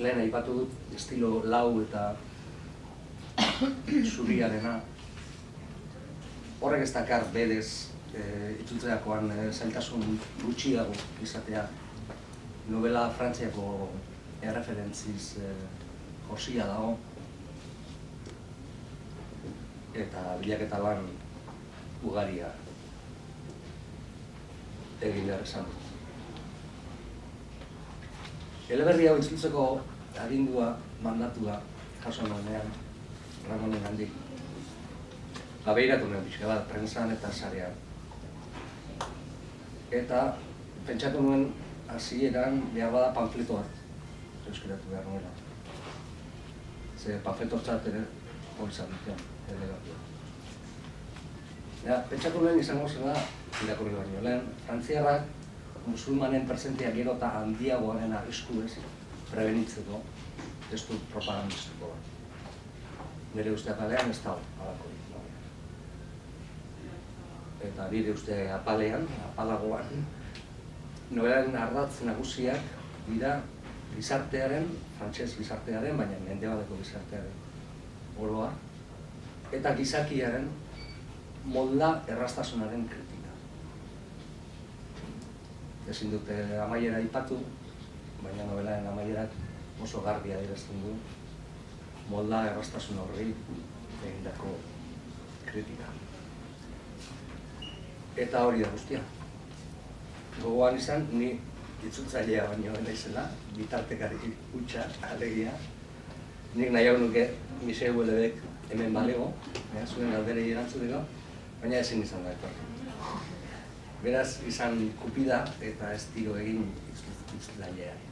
lehen aipatu dut, estilo lau eta zuriarena. Horrek ez dakar berez itzultzerakoan zailtasun gutxiago izatea. Novela Frantziako erreferentziz josia dago. Eta bilaketa lan ugaria egin behar esan dut. Eleberri hau itzultzeko agindua, mandatua, jaso nuenean, Ramonen handik. Beiratu nuen pixka bat, prentsan eta sarean. Eta pentsatu nuen hasieran behar bada panfleto bat euskeratu behar nuela. Ze panfletortzat ere hori izan duten, elegatua. Pentsatu nuen izango zela irakurri baino lehen, frantziarrak musulmanen presentzia gero eta handiagoaren arrisku ez prebenitzeko testu propagandistiko bat. Nire uste apalean ez dago alakorik. Eta nire uste apalagoan, nobelaren ardatz nagusiak dira gizartearen, frantses gizartearen, baina mendebaldeko gizartearen oroa, eta gizakiaren molda erraztasunaren kritika. Ezin dute amaiera aipatu, baina nobelaren amaierak oso garbi adierazten du molda erraztasun horri egindako kritika. Eta hori da guztia. Gogoan izan, ni itzultzailea baino naizela, bitartekari hutsa, alegia. Nik nahiago nuke Michel Houellebecq hemen balego, zuen galderei erantzuteko, baina ezin izan da etorri. Beraz, izan kupida eta ez tiro egin itzultzaileari.